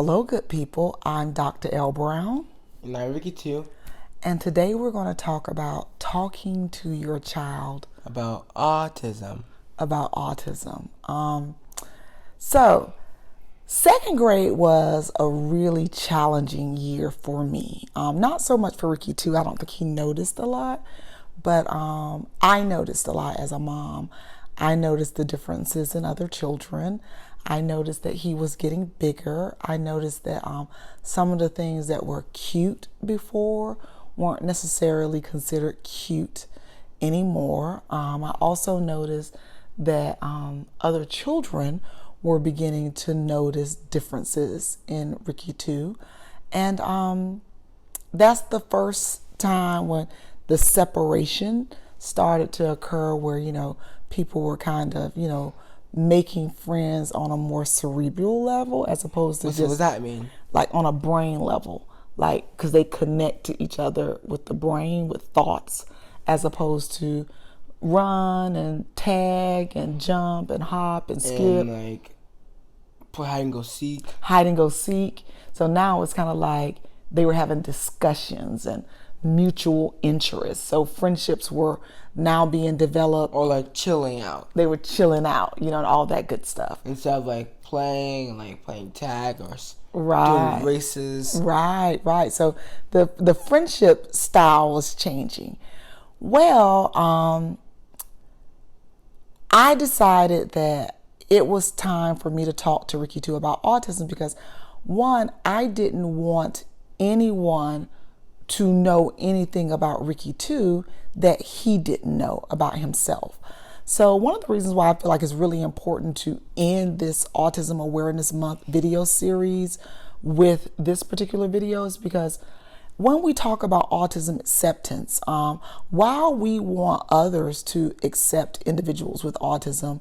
Hello, good people. I'm Dr. L. Brown. And I'm Ricky too. And today we're going to talk about talking to your child About autism. So, second grade was a really challenging year for me. Not so much for Ricky too. I don't think he noticed a lot, but I noticed a lot as a mom. I noticed the differences in other children. I noticed that he was getting bigger. I noticed that some of the things that were cute before weren't necessarily considered cute anymore. I also noticed that other children were beginning to notice differences in Ricky too. And that's the first time when the separation started to occur where, people were kind of, making friends on a more cerebral level as opposed to What does that mean? Like on a brain level, like because they connect to each other with the brain, with thoughts, as opposed to run and tag and jump and hop and skip. And like play hide and go seek. So now it's kind of like they were having discussions and mutual interests. So friendships were now being developed. Or like chilling out. They were chilling out, and all that good stuff. Instead of like playing tag or doing races. Right. So the friendship style was changing. Well, I decided that it was time for me to talk to Ricky too about autism because, one, I didn't want anyone to know anything about Ricky too that he didn't know about himself. So one of the reasons why I feel like it's really important to end this Autism Awareness Month video series with this particular video is because when we talk about autism acceptance, while we want others to accept individuals with autism,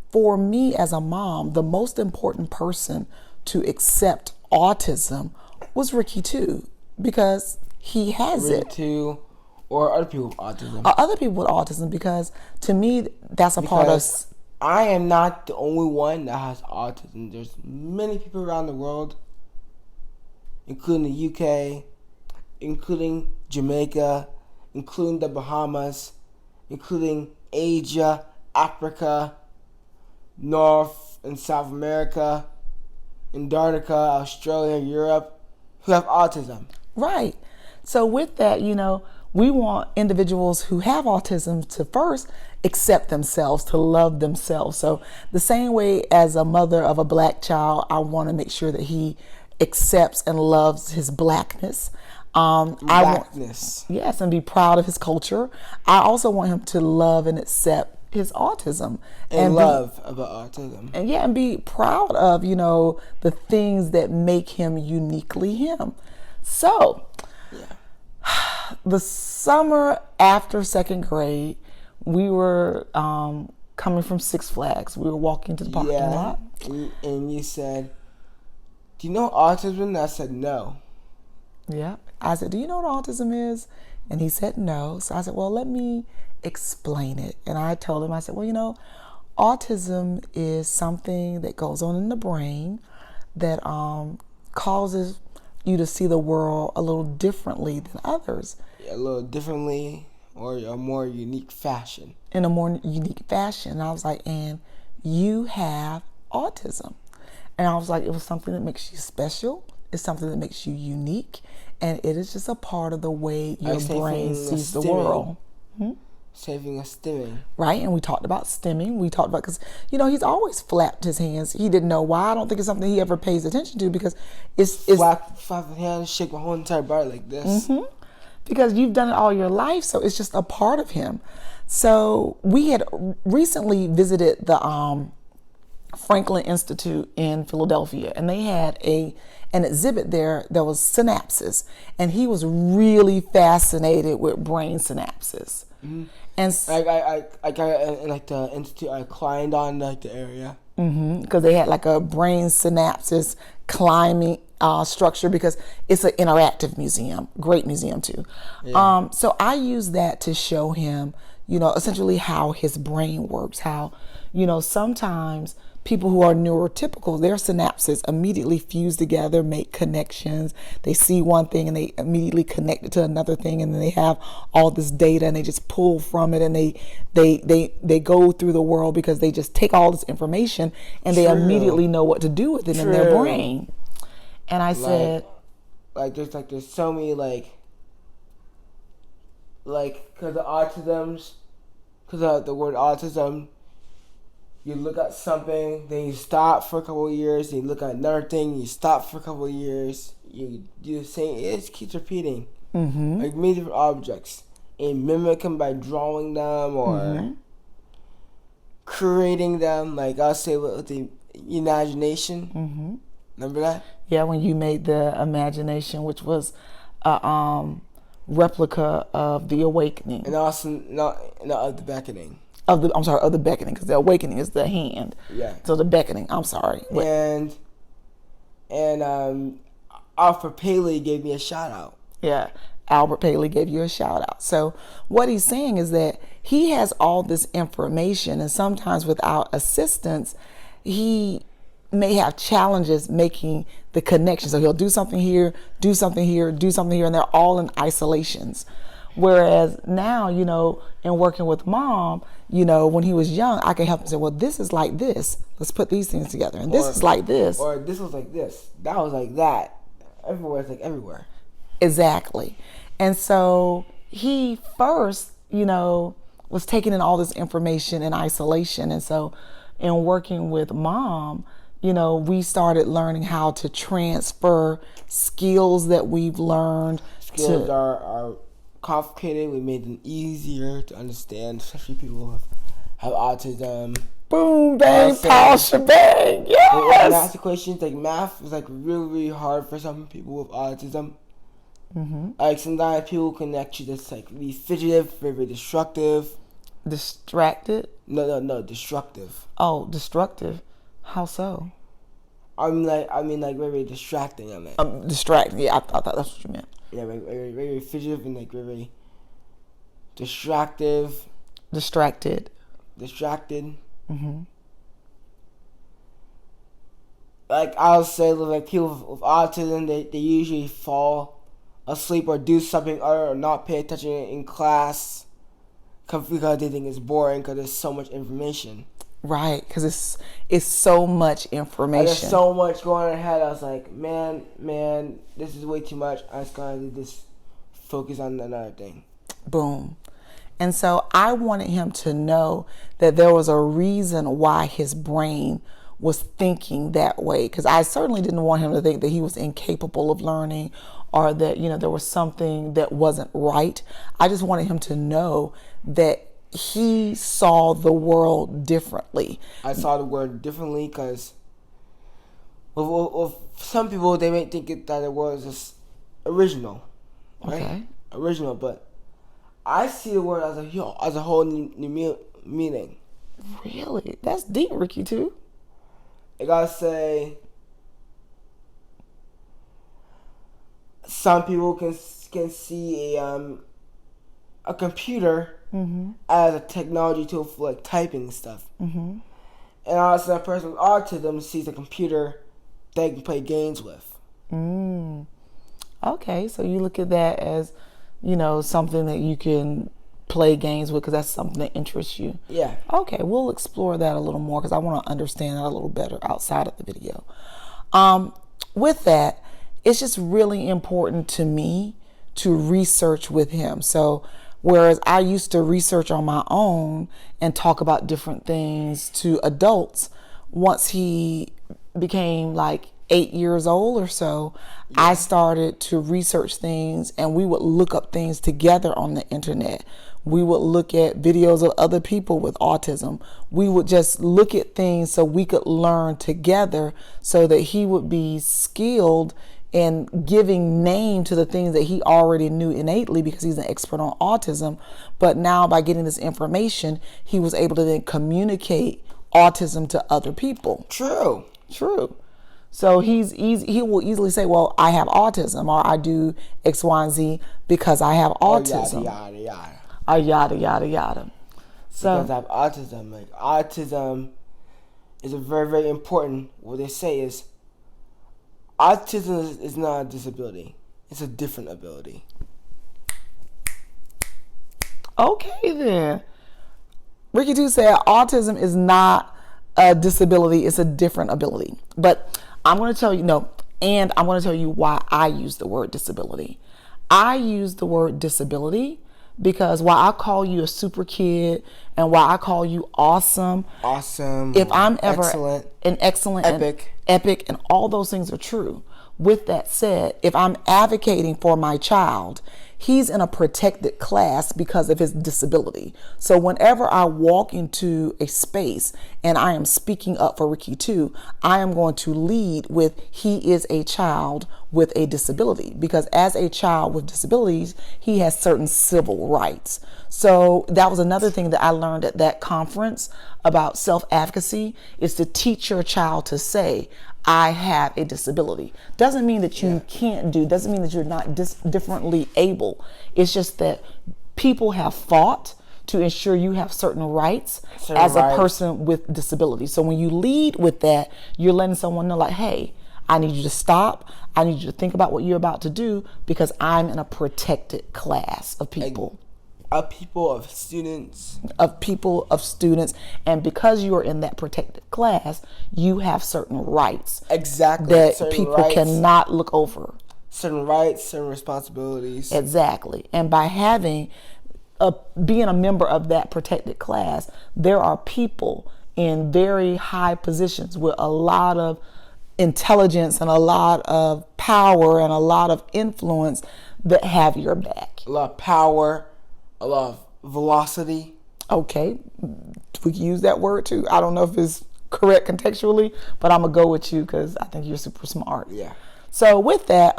for me as a mom, the most important person to accept autism was Ricky too, because he has Ricky it. too, or other people with autism. Other people with autism, because to me, that's a part of... I am not the only one that has autism. There's many people around the world, including the UK, including Jamaica, including the Bahamas, including Asia, Africa, North and South America, Antarctica, Australia, Europe, who have autism. Right. So with that, we want individuals who have autism to first accept themselves, to love themselves. So the same way as a mother of a black child, I want to make sure that he accepts and loves his blackness. Blackness. Yes, and be proud of his culture. I also want him to love and accept his autism. And love about autism. And be proud of, the things that make him uniquely him. So, the summer after second grade, we were coming from Six Flags. We were walking to the parking lot. And you said, do you know autism? And I said, no. Yeah. I said, do you know what autism is? And he said, no. So I said, well, let me explain it. And I told him, I said, well, autism is something that goes on in the brain that causes you to see the world a little differently than others. A little differently, or a more unique fashion. In a more unique fashion. And I was like, and you have autism. And I was like, it was something that makes you special. It's something that makes you unique. And it is just a part of the way your brain sees the world. Saving a stimming. Right, and we talked about stimming. We talked about, because, he's always flapped his hands. He didn't know why. I don't think it's something he ever pays attention to, because it's flap his hands, shake my whole entire body like this. Because you've done it all your life, so it's just a part of him. So we had recently visited the Franklin Institute in Philadelphia, and they had an exhibit there that was synapses, and he was really fascinated with brain synapses. And I got in the institute. I climbed on the area because they had like a brain synapses climbing structure, because it's an interactive museum, great museum too. Yeah. So I used that to show him, essentially how his brain works. How, sometimes people who are neurotypical, their synapses immediately fuse together, make connections. They see one thing and they immediately connect it to another thing, and then they have all this data and they just pull from it, and they go through the world because they just take all this information and they immediately know what to do with it in their brain. And I said, there's so many because of autism's, because of the word autism, you look at something, then you stop for a couple of years, then you look at another thing, you stop for a couple of years, you do the same, it just keeps repeating. Like many different objects, and mimic them by drawing them or creating them, like I'll say with the imagination. Remember that? Yeah, when you made the imagination, which was a replica of the awakening, and also not of the beckoning. Of the beckoning, because the awakening is the hand. Yeah. So the beckoning. I'm sorry. And Alfred Paley gave me a shout out. Yeah, Albert Paley gave you a shout out. So what he's saying is that he has all this information, and sometimes without assistance, he may have challenges making the connection. So he'll do something here, do something here, do something here, and they're all in isolations. Whereas now, in working with Mom, when he was young, I can help him say, well, this is like this. Let's put these things together. And this is like this. Or this was like this. That was like that. Everywhere is like everywhere. Exactly. And so he first, was taking in all this information in isolation. And so in working with Mom, we started learning how to transfer skills that we've learned. Skills are complicated. We made them easier to understand, especially people who have autism. Boom, bang, pow, shebang. Yes. Math equations, like math is like really, really hard for some people with autism. Like sometimes people connect you that's like really fidgetive, very, very destructive. Distracted? No, destructive. Oh, destructive. How so? I mean like very, very distracting. Distracting. Yeah, I thought that's what you meant. Yeah, very, very, very fidgetive and like very, very distracted. Distracted. Like I'll say, like people with autism, they usually fall asleep or do something or not pay attention in class because they think it's boring because there's so much information. Right, because it's so much information. There's so much going on ahead. I was like, man, this is way too much. I just gotta just focus on another thing. Boom. And so I wanted him to know that there was a reason why his brain was thinking that way, because I certainly didn't want him to think that he was incapable of learning or that there was something that wasn't right. I just wanted him to know that he saw the world differently. I saw the world differently because with some people, they may think that the world is just original, right? Okay. Original, but I see the world as a whole new meaning. Really? That's deep, Ricky, too. I gotta say, some people can see a computer as a technology tool for like typing stuff, and also a person with autism sees a computer they can play games with. Okay, so you look at that as something that you can play games with because that's something that interests you. Yeah. Okay, we'll explore that a little more because I want to understand that a little better outside of the video. With that, it's just really important to me to research with him. So whereas I used to research on my own and talk about different things to adults, once he became like 8 years old or so, I started to research things, and we would look up things together on the internet. We would look at videos of other people with autism. We would just look at things so we could learn together so that he would be skilled in giving name to the things that he already knew innately because he's an expert on autism. But now by getting this information, he was able to then communicate autism to other people. True. So he will easily say, well, I have autism, or I do X, Y, and Z because I have autism. Yada. Yada. So because I have autism. Like autism is a very, very important. What they say is autism is not a disability. It's a different ability. Okay, then. Ricky Two said autism is not a disability, it's a different ability. But I'm going to tell you, no, and I'm going to tell you why I use the word disability. I use the word disability because while I call you a super kid and while I call you awesome, if I'm ever excellent, an excellent, epic, and all those things are true. With that said, if I'm advocating for my child, he's in a protected class because of his disability. So whenever I walk into a space and I am speaking up for Ricky too, I am going to lead with he is a child with a disability, because as a child with disabilities, he has certain civil rights. So that was another thing that I learned at that conference about self-advocacy, is to teach your child to say, I have a disability. Doesn't mean that you can't do, doesn't mean that you're not differently able. It's just that people have fought to ensure you have certain rights as a person with disability. So when you lead with that, you're letting someone know, like, hey, I need you to stop. I need you to think about what you're about to do because I'm in a protected class of people. Of students. Of students. And because you're in that protected class, you have certain rights. Exactly. That certain people rights, cannot look over. Certain rights, certain responsibilities. Exactly. And by being a member of that protected class, there are people in very high positions with a lot of intelligence and a lot of power and a lot of influence that have your back. A lot of power, a lot of velocity. Okay, we can use that word too. I don't know if it's correct contextually, but I'm gonna go with you because I think you're super smart. Yeah. So with that,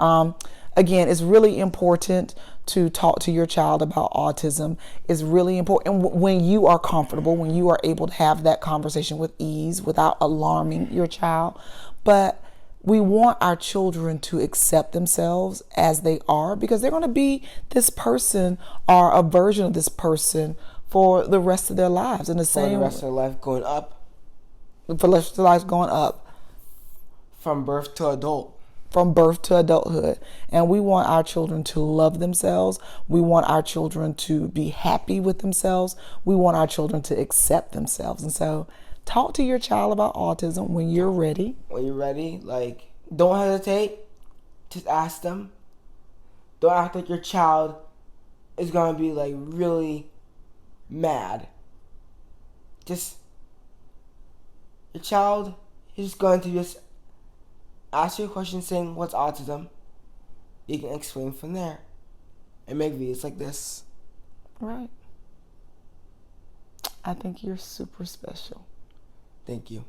again, it's really important to talk to your child about autism. It's really important when you are comfortable, when you are able to have that conversation with ease without alarming your child. But we want our children to accept themselves as they are, because they're going to be this person or a version of this person for the rest of their lives. In the same, for the rest of their life going up. For the rest of their lives going up. From birth to adult. From birth to adulthood. And we want our children to love themselves. We want our children to be happy with themselves. We want our children to accept themselves. And so talk to your child about autism when you're ready. When you're ready, like, don't hesitate. Just ask them. Don't act like your child is going to be, like, really mad. Just, your child is going to just ask you a question saying, what's autism? You can explain from there. And make videos like this. Right. I think you're super special. Thank you.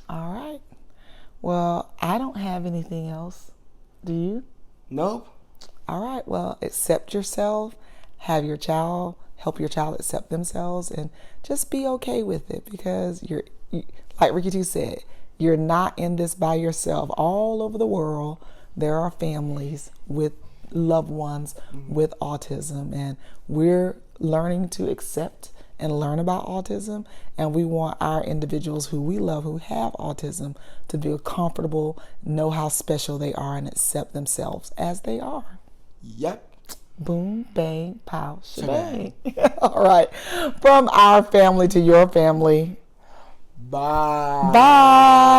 All right. Well, I don't have anything else. Do you? Nope. All right. Well, accept yourself. Help your child accept themselves, and just be okay with it, because like Ricky T said, you're not in this by yourself. All over the world, there are families with loved ones with autism, and we're learning to accept and learn about autism, and we want our individuals who we love who have autism to feel comfortable, know how special they are, and accept themselves as they are. Yep. Boom, bang, pow, shebang. All right. From our family to your family. Bye. Bye.